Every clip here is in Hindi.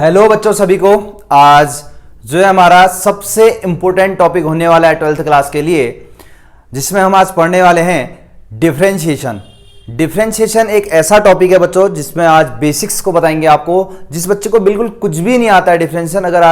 हेलो बच्चों सभी को। आज जो है हमारा सबसे इंपॉर्टेंट टॉपिक होने वाला है 12th क्लास के लिए, जिसमें हम आज पढ़ने वाले हैं डिफरेंशिएशन। डिफरेंशिएशन एक ऐसा टॉपिक है बच्चों जिसमें आज बेसिक्स को बताएंगे आपको। जिस बच्चे को बिल्कुल कुछ भी नहीं आता है डिफरेंशिएशन, अगर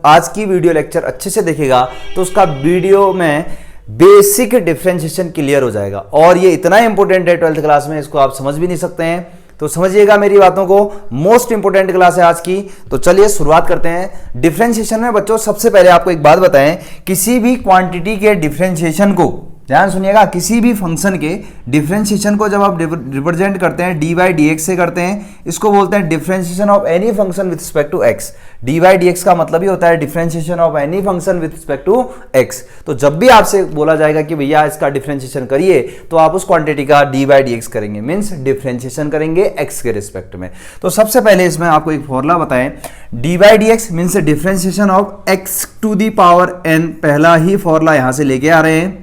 आज की वीडियो लेक्चर अच्छे से देखेगा तो उसका वीडियो में बेसिक डिफरेंशिएशन क्लियर हो जाएगा। और ये इतना इंपॉर्टेंट है 12th क्लास में, इसको आप समझ भी नहीं सकते हैं। तो समझिएगा मेरी बातों को, मोस्ट इंपोर्टेंट क्लास है आज की। तो चलिए शुरुआत करते हैं। डिफरेंशिएशन में बच्चों सबसे पहले आपको एक बात बताएं, किसी भी क्वांटिटी के डिफरेंशिएशन को, ध्यान सुनिएगा, किसी भी फंक्शन के डिफरेंशिएशन को जब आप रिप्रेजेंट करते हैं डी बाई डी एक्स से करते हैं, इसको बोलते हैं differentiation of any function with respect to x. D by d x का मतलब ही होता है differentiation of any function with respect to x. तो जब भी आपसे बोला जाएगा कि भैया इसका डिफरेंशिएशन करिए, तो आप उस क्वांटिटी का डी बाई डी एक्स करेंगे, मीन्स डिफरेंशिएशन करेंगे एक्स के रिस्पेक्ट में। तो सबसे पहले इसमें आपको एक फॉर्मूला बताएं, d by d x means differentiation of x to the power n. पहला ही फॉर्मूला यहां से लेके आ रहे हैं।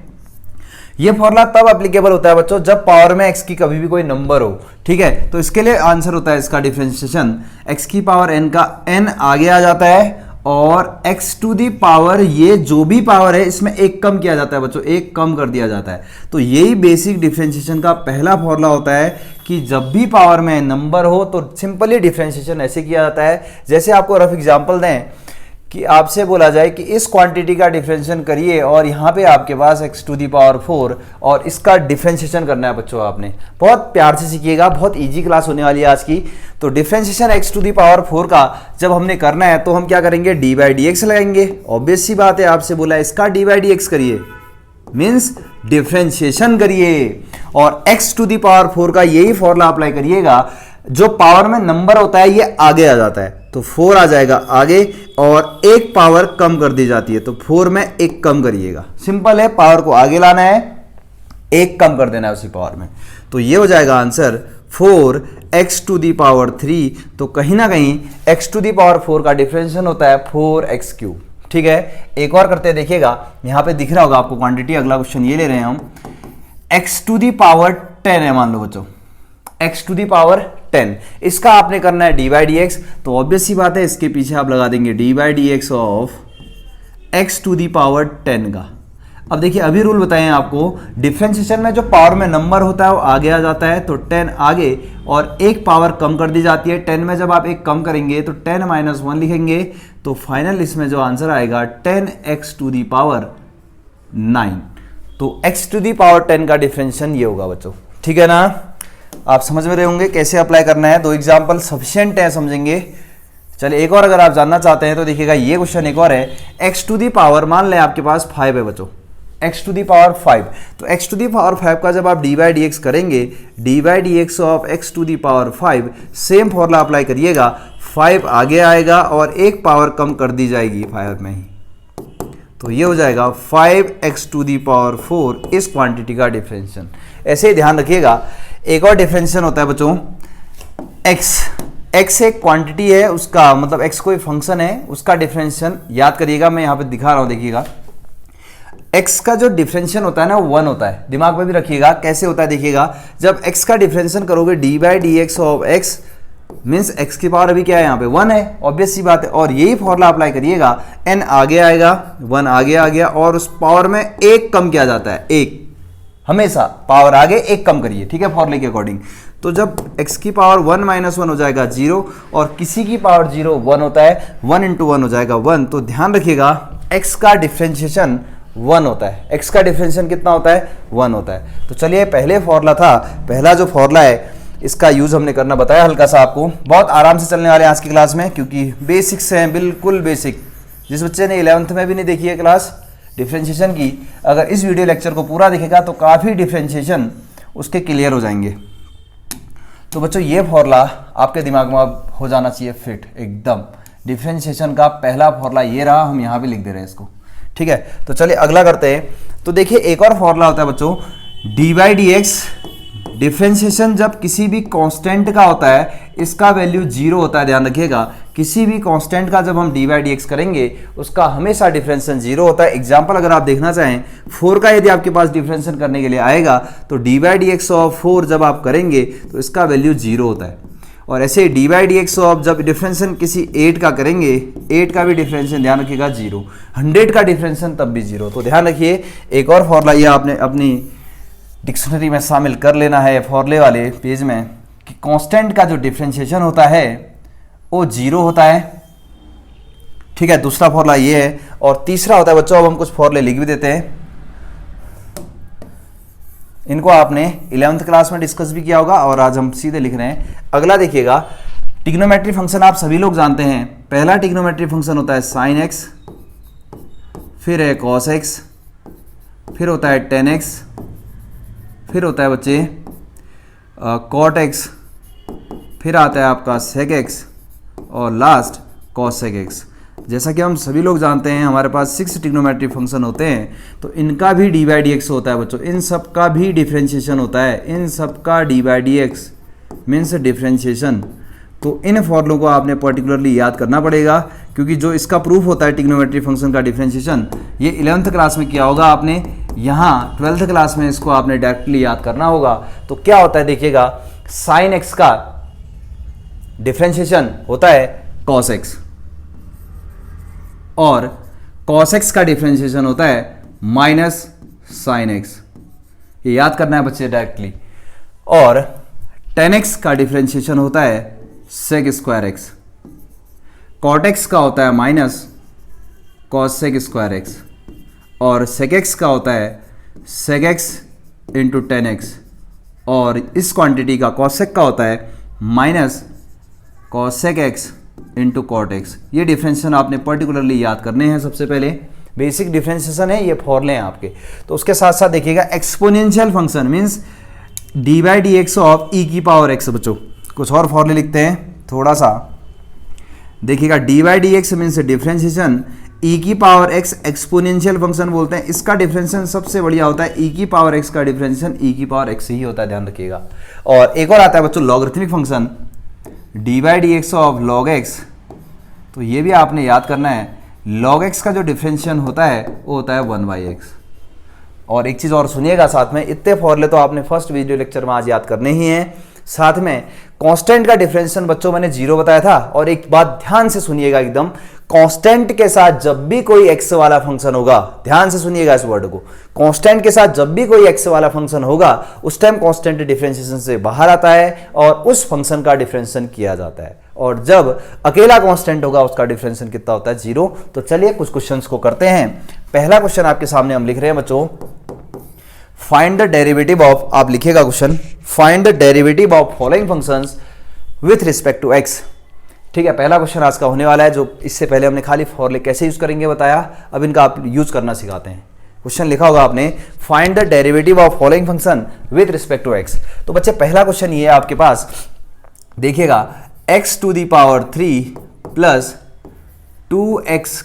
ये फॉर्मूला तब एप्लीकेबल होता है बच्चों जब पावर में x की कभी भी कोई नंबर हो, ठीक है। तो इसके लिए आंसर होता है इसका डिफरेंशिएशन, x की पावर n का n आगे आ जाता है और x टू दी पावर, ये जो भी पावर है इसमें एक कम किया जाता है बच्चों, एक कम कर दिया जाता है। तो यही बेसिक डिफरेंशिएशन का पहला फॉर्मूला होता है कि जब भी पावर में नंबर हो तो सिंपली डिफरेंशिएशन ऐसे किया जाता है। जैसे आपको रफ एग्जाम्पल दें कि आपसे बोला जाए कि इस क्वांटिटी का डिफरेंशिएशन करिए और यहाँ पे आपके पास x टू दी पावर 4 और इसका डिफरेंशिएशन करना है बच्चों। आपने बहुत प्यार से सीखिएगा, बहुत इजी क्लास होने वाली है आज की। तो differentiation x to the power 4 का जब हमने करना है तो हम क्या करेंगे, डी बाई डी एक्स लगाएंगे। ऑब्वियस सी बात है, आपसे बोला है इसका डी बाई डी एक्स करिए, मीन्स डिफरेंशिएशन करिए। और x टू दी पावर 4 का यही फॉर्मूला अप्लाई करिएगा, जो पावर में नंबर होता है ये आगे आ जाता है, तो 4 आ जाएगा आगे और एक पावर कम कर दी जाती है, तो 4 में एक कम करिएगा। सिंपल है, पावर को आगे लाना है, एक कम कर देना है उसी पावर में। तो ये हो जाएगा answer 4x to the power 3। तो कहीं ना कहीं x टू दी पावर 4 का डिफरेंशिएशन होता है 4x क्यूब, ठीक है। एक और करते हैं, देखिएगा यहां पे दिख रहा होगा आपको क्वांटिटी। अगला क्वेश्चन ये ले रहे हैं हम, x टू दी पावर 10 है मान लो बच्चों, x टू दी पावर 10, इसका आपने करना है डी बाई डी एक्स। तो ऑब्वियस सी बात है, इसके पीछे आप लगा देंगे d by d x of x to the power 10 का। अब देखिए अभी रूल बताएं आपको, डिफरेंशिएशन में जो पावर में नंबर होता है वो आगे आ जाता है, तो 10 आगे और एक पावर कम कर दी जाती है। 10 में जब आप एक कम करेंगे तो 10 माइनस 1 लिखेंगे, तो फाइनल इसमें जो आंसर आएगा 10x टू दी पावर 9। तो x टू दी पावर 10 का डिफरेंशिएशन ये होगा बच्चों, ठीक है ना। आप समझ में रहे होंगे कैसे अप्लाई करना है। 2 एग्जाम्पल सफिशिएंट है, समझेंगे। चलिए एक और अगर आप जानना चाहते हैं तो देखिएगा ये क्वेश्चन एक और है, x टू दी पावर, मान लें आपके पास 5 है बच्चों, x टू दी पावर 5। तो x टू दी पावर 5 का जब आप डी बाई डी एक्स करेंगे, d by d x of x to the power 5, same formula apply करिएगा, 5 आगे आएगा और एक पावर कम कर दी जाएगी 5 में ही, तो ये हो जाएगा 5x टू दी पावर 4 इस क्वांटिटी का डिफरेंशिएशन। ऐसे ही ध्यान रखिएगा। एक और डिफरेंशिएशन होता है बच्चों x एक क्वांटिटी है, उसका मतलब x कोई फंक्शन है, उसका डिफरेंशिएशन याद करिएगा, मैं यहाँ पे दिखा रहा हूँ, देखिएगा x का जो डिफरेंशिएशन होता है ना 1 होता है। दिमाग में भी रखिएगा कैसे होता है, देखिएगा जब x का डिफरेंशिएशन करोगे D by d x of x, means x की पावर अभी क्या है यहाँ पे 1 है, ऑब्वियस सी बात है। और यही फॉर्मूला अप्लाई करिएगा, n आगे आएगा, 1 आगे आ गया और उस पावर में एक कम किया जाता है, एक, हमेशा पावर आगे एक कम करिए, ठीक है, फॉर्मूले के अकॉर्डिंग। तो जब x की पावर 1 माइनस 1 हो जाएगा 0 और किसी की पावर 0 1 होता है, 1 इंटू 1 हो जाएगा 1। तो ध्यान रखिएगा x का डिफरेंशिएशन 1 होता है, x का डिफरेंशिएशन कितना होता है, 1 होता है। तो चलिए पहले फॉर्मूला था, पहला जो फॉर्मूला है इसका यूज हमने करना बताया हल्का सा आपको। बहुत आराम से चलने वाले हैं आज की क्लास में, क्योंकि बेसिक्स हैं, बिल्कुल बेसिक। जिस बच्चे ने 11th में भी नहीं देखी है क्लास डिफरेंशिएशन की, अगर इस वीडियो लेक्चर को पूरा देखेगा तो काफ़ी डिफरेंशिएशन उसके क्लियर हो जाएंगे। तो बच्चों ये फॉर्मूला आपके दिमाग में अब हो जाना चाहिए फिट एकदम। डिफरेंशिएशन का पहला फॉर्मूला ये रहा, हम यहाँ भी लिख दे रहे हैं इसको, ठीक है। तो चलिए अगला करते हैं। तो देखिए एक और फॉर्मूला होता है बच्चों, D by d x. Differentiation जब किसी भी कांस्टेंट का होता है, इसका वैल्यू 0 होता है, ध्यान रखिएगा। किसी भी कांस्टेंट का जब हम डी बाई डी एक्स करेंगे उसका हमेशा डिफरेंशिएशन 0 होता है। एग्जांपल अगर आप देखना चाहें, 4 का यदि आपके पास डिफरेंशिएशन करने के लिए आएगा तो D by d x of 4 जब आप करेंगे तो इसका वैल्यू 0 होता है। और ऐसे D by d x of जब डिफरेंशिएशन किसी 8 का करेंगे, 8 का भी डिफरेंशिएशन ध्यान रखिएगा 0, 100 का डिफरेंशिएशन तब भी 0। तो ध्यान रखिए एक और फॉर्मूला ये आपने अपनी डिक्शनरी में शामिल कर लेना है फॉर्मूले वाले पेज में कि कांस्टेंट का जो डिफरेंशिएशन होता है वो 0 होता है। ठीक है, दूसरा फॉर्मूला ये है। और तीसरा होता है बच्चों, अब हम कुछ फॉर्मूले लिख भी देते हैं, इनको आपने 11th क्लास में डिस्कस भी किया होगा और आज हम सीधे लिख रहे हैं। अगला देखिएगा, ट्रिग्नोमेट्री फंक्शन आप सभी लोग जानते हैं। पहला ट्रिग्नोमेट्री फंक्शन होता है साइन एक्स, फिर है कॉस एक्स, फिर होता है टेन एक्स, फिर होता है बच्चे कॉट एक्स, फिर आता है आपका सेक एक्स और लास्ट कॉस सेक एक्स। जैसा कि हम सभी लोग जानते हैं हमारे पास 6 ट्रिग्नोमेट्री फंक्शन होते हैं, तो इनका भी डी बाई डी एक्स होता है बच्चों, इन सब का भी डिफरेंशिएशन होता है, इन सब का d by d x means differentiation. तो इन फॉर्मूलों को आपने पर्टिकुलरली याद करना पड़ेगा, क्योंकि जो इसका प्रूफ होता है ट्रिग्नोमेट्री फंक्शन का डिफरेंशिएशन, ये 11th क्लास में किया होगा आपने, यहाँ 12th क्लास में इसको आपने डायरेक्टली याद करना होगा। तो क्या होता है देखिएगा, साइन एक्स का डिफरेंशिएशन होता है कॉस एक्स और कॉस एक्स का डिफरेंशिएशन होता है माइनस साइन एक्स, ये याद करना है बच्चे डायरेक्टली। और टेन एक्स का डिफरेंशिएशन होता है sec square x, cot x का होता है minus cosec square x और सेक एक्स का होता है sec x into tan x और इस क्वांटिटी का कॉसेक का होता है minus cosec x into cot x. ये डिफरेंशिएशन आपने पर्टिकुलरली याद करने हैं। सबसे पहले बेसिक डिफरेंशिएशन है, ये फॉर्मूले हैं आपके। तो उसके साथ साथ देखिएगा exponential function means d by d x of e की पावर एक्स। बच्चों कुछ और फॉर्मूले लिखते हैं थोड़ा सा, देखिएगा d by d x means differentiation e की पावर एक्स एक्सपोनेंशियल फंक्शन बोलते हैं। इसका डिफरेंशिएशन सबसे बढ़िया होता है ई की पावर एक्स का डिफरेंशिएशन ई की पावर एक्स ही होता है, ध्यान रखिएगा। और एक और आता है बच्चों logarithmic function D by d x of log x, तो ये भी आपने याद करना है। लॉग एक्स का जो डिफरेंशिएशन होता है वो होता है 1/x। और एक चीज़ और सुनिएगा साथ में, इतने फॉर्मूले तो आपने फर्स्ट वीडियो लेक्चर में आज याद करने ही हैं। साथ में कांस्टेंट का डिफरेंशिएशन बच्चों मैंने 0 बताया था। और एक बात ध्यान से सुनिएगा एकदम, कांस्टेंट के साथ जब भी कोई x वाला फंक्शन होगा, ध्यान से सुनिएगा इस वर्ड को, कांस्टेंट के साथ जब भी कोई x वाला फंक्शन होगा उस टाइम कांस्टेंट डिफरेंशिएशन से बाहर आता है और उस फंक्शन का डिफरेंशिएशन किया जाता है। और जब अकेला कांस्टेंट होगा उसका डिफरेंशिएशन कितना होता है 0। तो चलिए कुछ क्वेश्चंस को करते हैं। पहला क्वेश्चन आपके सामने हम लिख रहे हैं बच्चों, फाइंड द डेरिवेटिव ऑफ, आप लिखिएगा question, find the derivative of following functions with respect to x। ठीक है, पहला क्वेश्चन आज का होने वाला है। जो इससे पहले हमने खाली फॉर्मूले कैसे यूज करेंगे बताया, अब इनका आप यूज करना सिखाते हैं। क्वेश्चन लिखा होगा आपने, find the derivative of following function with respect to x। तो बच्चे पहला क्वेश्चन ये है आपके पास, देखिएगा x to the power 3 plus 2x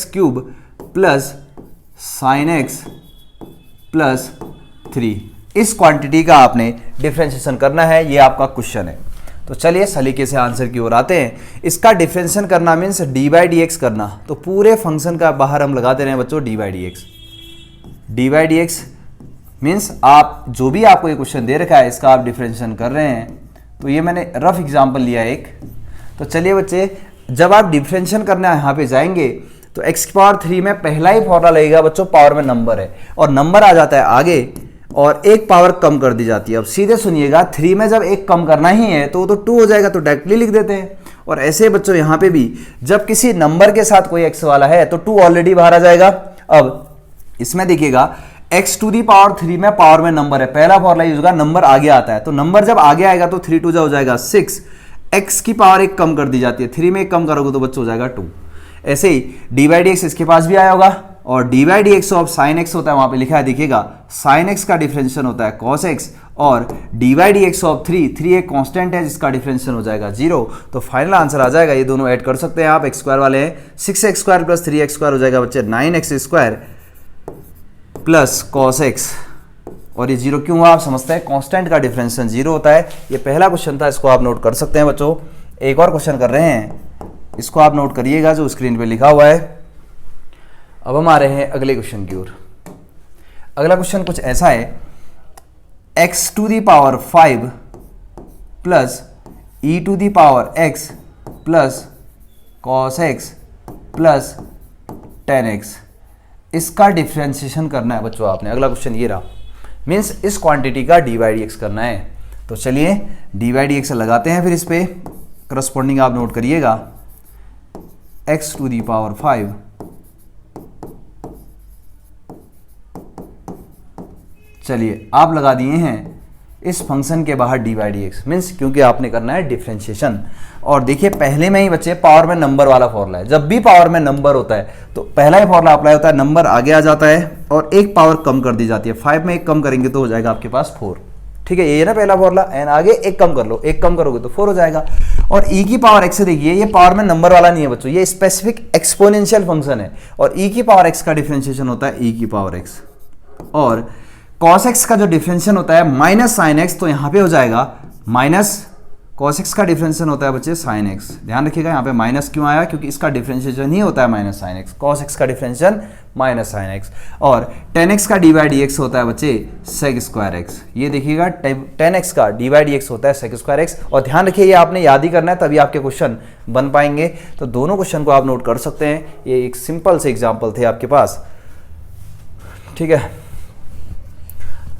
cube plus sine x plus 3, इस क्वांटिटी का आपने डिफरेंशिएशन करना है। ये आपका क्वेश्चन है। तो चलिए सलीके से आंसर की ओर आते हैं। इसका डिफरेंशिएशन करना means d by d x करना। तो पूरे फंक्शन का बाहर हम लगा दे रहे हैं बच्चों D by d x. D by d x means आप जो भी आपको ये क्वेश्चन दे रखा है इसका आप डिफरेंशिएशन कर रहे हैं। तो ये मैंने रफ एग्जाम्पल लिया एक। तो चलिए बच्चे, जब आप डिफरेंशिएशन करना यहाँ पे जाएंगे तो x की पावर 3 में पहला ही फॉर्मूला लगेगा बच्चों, पावर में नंबर है और नंबर आ जाता है आगे और एक पावर कम कर दी जाती है। अब सीधे सुनिएगा, 3 में जब एक कम करना ही है तो वो तो 2 हो जाएगा, तो डायरेक्टली लिख देते हैं। और ऐसे बच्चों यहाँ पे भी जब किसी नंबर के साथ कोई x वाला है तो 2 ऑलरेडी बाहर आ जाएगा। अब इसमें देखिएगा x टू दी पावर 3 में पावर में नंबर है, पहला फॉर्मूला यूज होगा, नंबर आगे आता है। तो नंबर जब आगे आएगा तो 3 2 हो जाएगा 6, x की पावर एक कम कर दी जाती है, 3 में एक कम करोगे तो बच्चों हो जाएगा 2। ऐसे ही डी बाई डी एक्स इसके पास भी आया होगा और D by d x of sine x होता है, वहां पे लिखा है देखिएगा, साइन एक्स का डिफरेंशिएशन होता है कॉस एक्स और D by d x of 3 एक कांस्टेंट है जिसका डिफरेंशिएशन हो जाएगा 0। तो फाइनल आंसर आ जाएगा, ये दोनों ऐड कर सकते हैं आप, एक्स स्क्वायर वाले हैं, 6x² प्लस 3x² हो जाएगा बच्चे 9x² प्लस कॉस एक्स। और ये 0 क्यों हुआ आप समझते हैं, कांस्टेंट का डिफरेंशिएशन 0 होता है। ये पहला क्वेश्चन था, इसको आप नोट कर सकते हैं बच्चों। एक और क्वेश्चन कर रहे हैं, इसको आप नोट करिएगा जो स्क्रीन पे लिखा हुआ है। अब हम आ रहे हैं अगले क्वेश्चन की ओर। अगला क्वेश्चन कुछ ऐसा है, x to the power 5 plus e to the power x plus cos x plus tan x, इसका डिफ्रेंशिएशन करना है बच्चों आपने। अगला क्वेश्चन ये रहा, मीन्स इस क्वांटिटी का डी बाई डी एक्स करना है। तो चलिए डी बाई डी एक्स लगाते हैं, फिर इस पे करस्पॉन्डिंग आप नोट करिएगा, एक्स टू दी पावर 5 चलिए आप लगा दिए हैं इस फंक्शन के बाहर D by d x, means क्योंकि आपने करना है डिफ्रेंशिएशन। और देखिए पहले में ही बच्चे पावर में नंबर वाला फॉर्मूला है, जब भी पावर में नंबर होता है तो पहला ही फॉर्मूला अप्लाई होता है, नंबर आगे आ जाता है और एक पावर कम कर दी जाती है। 5 में एक कम करेंगे तो हो जाएगा आपके पास 4, ठीक है, ये ना पहला फॉर्मूला। एन आगे एक कम कर लो, एक कम करोगे तो 4 हो जाएगा। और ई की पावर एक्स से देखिए ये पावर में नंबर वाला नहीं है बच्चों, ये स्पेसिफिक एक्सपोनेंशियल फंक्शन है और ई की पावर एक्स का डिफरेंशिएशन होता है ई की पावर एक्स। और cos x का जो डिफरेंशिएशन होता है माइनस साइन एक्स, तो यहाँ पे हो जाएगा माइनस cos x का डिफरेंशिएशन होता है बच्चे साइन एक्स। ध्यान रखिएगा यहाँ पे माइनस क्यों आया, क्योंकि इसका डिफरेंशिएशन ही होता है minus sine x. cos x का डिफरेंशिएशन माइनस साइन एक्स। और tan x का डी बाई डी एक्स होता है बच्चे सेक स्क्वायर एक्स। ये देखिएगा tan x का डी बाई डी एक्स होता है सेक स्क्वायर एक्स। और ध्यान रखिए ये आपने याद ही करना है तभी आपके क्वेश्चन बन पाएंगे। तो दोनों क्वेश्चन को आप नोट कर सकते हैं, ये एक सिंपल से एग्जाम्पल थे आपके पास, ठीक है।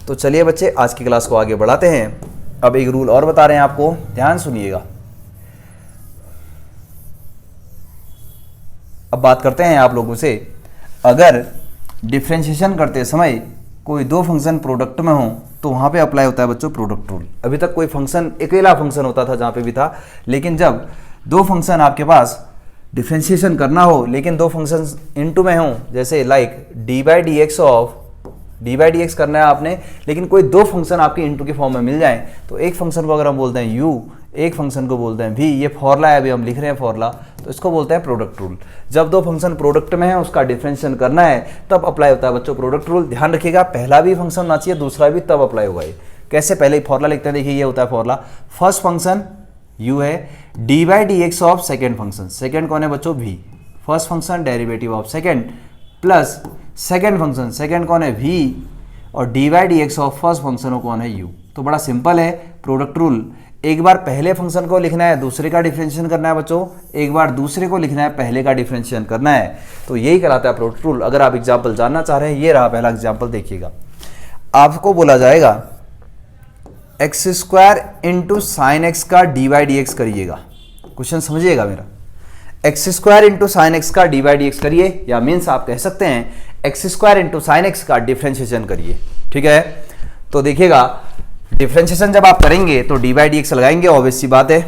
तो चलिए बच्चे आज की क्लास को आगे बढ़ाते हैं। अब एक रूल और बता रहे हैं आपको, ध्यान सुनिएगा। अब बात करते हैं आप लोगों से, अगर डिफरेंशिएशन करते समय कोई दो फंक्शन प्रोडक्ट में हो तो वहां पे अप्लाई होता है बच्चों प्रोडक्ट रूल। अभी तक कोई फंक्शन अकेला फंक्शन होता था जहां पे भी था, लेकिन जब दो फंक्शन आपके पास डिफरेंशिएशन करना हो लेकिन दो फंक्शन इनटू में हो, जैसे like D by d x of D by d x करना है आपने, लेकिन कोई दो फंक्शन आपके इनटू के फॉर्म में मिल जाए, तो एक फंक्शन को अगर हम बोलते हैं u, एक फंक्शन को बोलते हैं v, ये फॉर्मूला है, अभी हम लिख रहे हैं फॉर्मूला, तो इसको बोलते हैं प्रोडक्ट रूल। जब दो फंक्शन प्रोडक्ट में है उसका डिफरेंशिएशन करना है तब अप्लाई होता है बच्चों प्रोडक्ट रूल। ध्यान रखिएगा पहला भी फंक्शन होना चाहिए, दूसरा भी तब अप्लाई होगा। कैसे, पहले फॉर्मूला लिखते हैं, देखिए ये होता है फॉर्मूला, फर्स्ट फंक्शन u है, d by d x of second function, second कौन है बच्चों v, first function derivative of second plus second function, second कौन है v, और D by d x of first function कौन है u। तो बड़ा सिंपल है प्रोडक्ट रूल, एक बार पहले फंक्शन को लिखना है, दूसरे का डिफरेंशिएशन करना है बच्चों, एक बार दूसरे को लिखना है, पहले का डिफरेंशिएशन करना है। तो यही कहलाता है प्रोडक्ट रूल। अगर आप एग्जाम्पल जानना चाह रहे हैं, ये रहा पहला एग्जाम्पल, देखिएगा आपको बोला जाएगा x square into sine x का डी बाई डी एक्स करिएगा। क्वेश्चन समझिएगा मेरा, x square into sine x का डी बाई डी एक्स करिए, या मीन्स आप कह सकते हैं x square into sine x का डिफरेंशिएशन करिए, ठीक है। तो देखिएगा डिफरेंशिएशन जब आप करेंगे तो डी बाई डी एक्स लगाएंगे, ऑब्वियस सी बात है,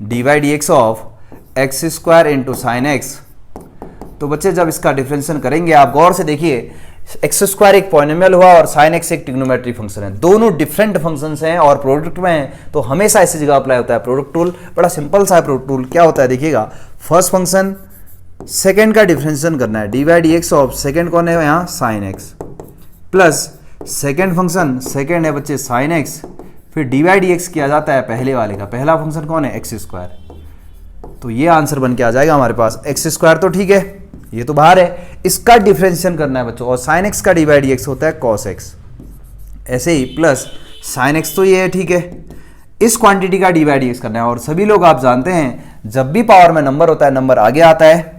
d by d x of x square into sine x. तो बच्चे जब इसका डिफरेंशिएशन करेंगे, आप गौर से देखिए, एक्स स्क्वायर एक पॉलिनोमियल हुआ और साइन एक्स एक ट्रिग्नोमेट्री फंक्शन है, दोनों डिफरेंट फंक्शंस हैं और प्रोडक्ट में हैं, तो हमेशा ऐसी जगह अप्लाई होता है प्रोडक्ट रूल। बड़ा सिंपल सा है प्रोडक्ट रूल। क्या होता है देखिएगा, फर्स्ट फंक्शन सेकेंड का डिफरेंशिएशन करना है, d by d x of second कौन है यहाँ sign x, plus second function, second है बच्चे साइन एक्स, फिर डी बाई डी एक्स किया जाता है पहले वाले का, पहला फंक्शन कौन है एक्स स्क्वायर। तो ये आंसर बन के आ जाएगा हमारे पास, एक्स स्क्वायर तो ठीक है, ये तो बाहर है, इसका डिफरेंशिएशन करना है बच्चों, और साइन एक्स का डी बाई डी एक्स होता है कॉस एक्स, ऐसे ही प्लस साइन एक्स तो ये है, ठीक है, इस क्वांटिटी का डी बाई डी एक्स करना है। और सभी लोग आप जानते हैं जब भी पावर में नंबर होता है, नंबर आगे आता है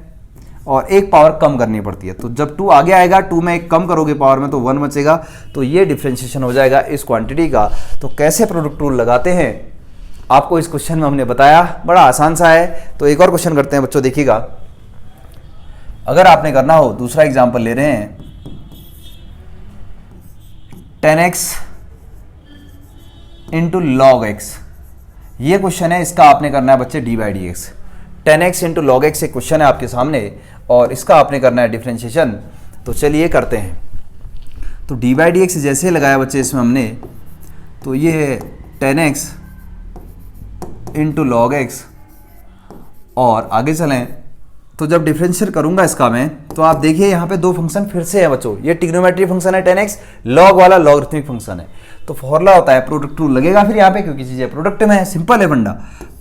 और एक पावर कम करनी पड़ती है, तो जब 2 आगे आएगा, 2 में एक कम करोगे पावर में तो 1 बचेगा, तो ये डिफरेंशिएशन हो जाएगा इस क्वांटिटी का। तो कैसे प्रोडक्ट रूल लगाते हैं आपको इस क्वेश्चन में हमने बताया, बड़ा आसान सा है। तो एक और क्वेश्चन करते हैं बच्चों, देखिएगा अगर आपने करना हो, दूसरा एग्जाम्पल ले रहे हैं, 10x इंटू लॉग एक्स, ये क्वेश्चन है, इसका आपने करना है बच्चे D by d x. 10x into log x एक क्वेश्चन है आपके सामने और इसका आपने करना है डिफरेंशिएशन। तो चलिए करते हैं। तो डी बाई डी एक्स जैसे लगाया बच्चे इसमें हमने, तो ये है 10x इंटू लॉग एक्स, और आगे चलें तो जब डिफरेंशियल करूंगा इसका मैं, तो आप देखिए यहाँ पे दो फंक्शन फिर से है बच्चों, ये ट्रिग्नोमेट्री फंक्शन है 10x, लॉग वाला लॉगरिथमिक फंक्शन है, तो फॉर्मूला होता है प्रोडक्ट रूल लगेगा फिर यहाँ पे, क्योंकि चीजें प्रोडक्ट में है, सिंपल है फंडा।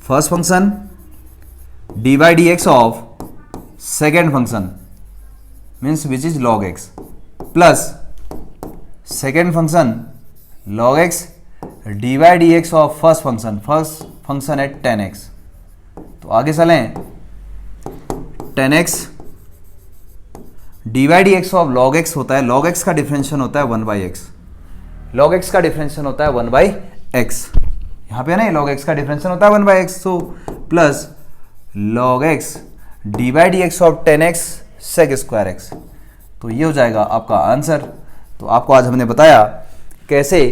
First function D by d x of second function means which is log x, plus second function log x d by d x of first function, function है 10x। तो आगे चलें, 10x divide x of log x होता है, log x का डिफरेंशियल होता है 1/x, log x का डिफरेंशियल होता है 1/x, यहाँ पे ना log x का डिफरेंशियल होता है 1/x, तो plus log x divide x of 10x sec square x। तो ये हो जाएगा आपका आंसर। तो आपको आज हमने बताया कैसे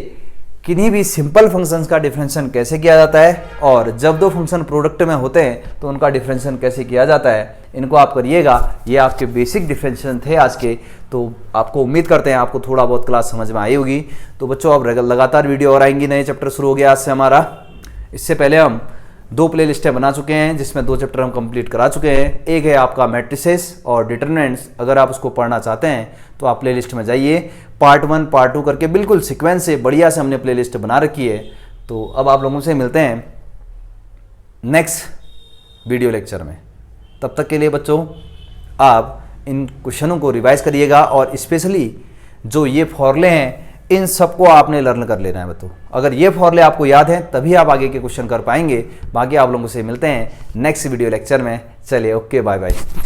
किन्हीं भी सिंपल फंक्शंस का डिफरेंशियल कैसे किया जाता है, और जब दो फंक्शन प्रोडक्ट में होते हैं तो उनका डिफरेंशियल कैसे किया जाता है। इनको आप करिएगा। ये आपके बेसिक डिफरेंशियल थे आज के। तो आपको उम्मीद करते हैं आपको थोड़ा बहुत क्लास समझ में आई होगी। तो बच्चों अब लगातार वीडियो और आएंगी, नए चैप्टर शुरू हो गया आज से हमारा। इससे पहले हम 2 प्ले लिस्टें बना चुके हैं जिसमें 2 चैप्टर हम कंप्लीट करा चुके हैं। एक है आपका मैट्रिसेस और डिटरमिनेंट्स। अगर आप उसको पढ़ना चाहते हैं तो आप प्ले लिस्ट में जाइए, पार्ट 1 पार्ट 2 करके बिल्कुल सीक्वेंस से बढ़िया से हमने प्ले लिस्ट बना रखी है। तो अब आप लोगों से मिलते हैं नेक्स्ट वीडियो लेक्चर में। तब तक के लिए बच्चों आप इन क्वेश्चनों को रिवाइज करिएगा, और स्पेशली जो ये फॉर्मूले हैं इन सबको आपने लर्न कर लेना है बच्चों। अगर ये फॉर्मूले आपको याद हैं तभी आप आगे के क्वेश्चन कर पाएंगे। बाकी आप लोगों से मिलते हैं नेक्स्ट वीडियो लेक्चर में। चलिए, ओके, बाय बाय।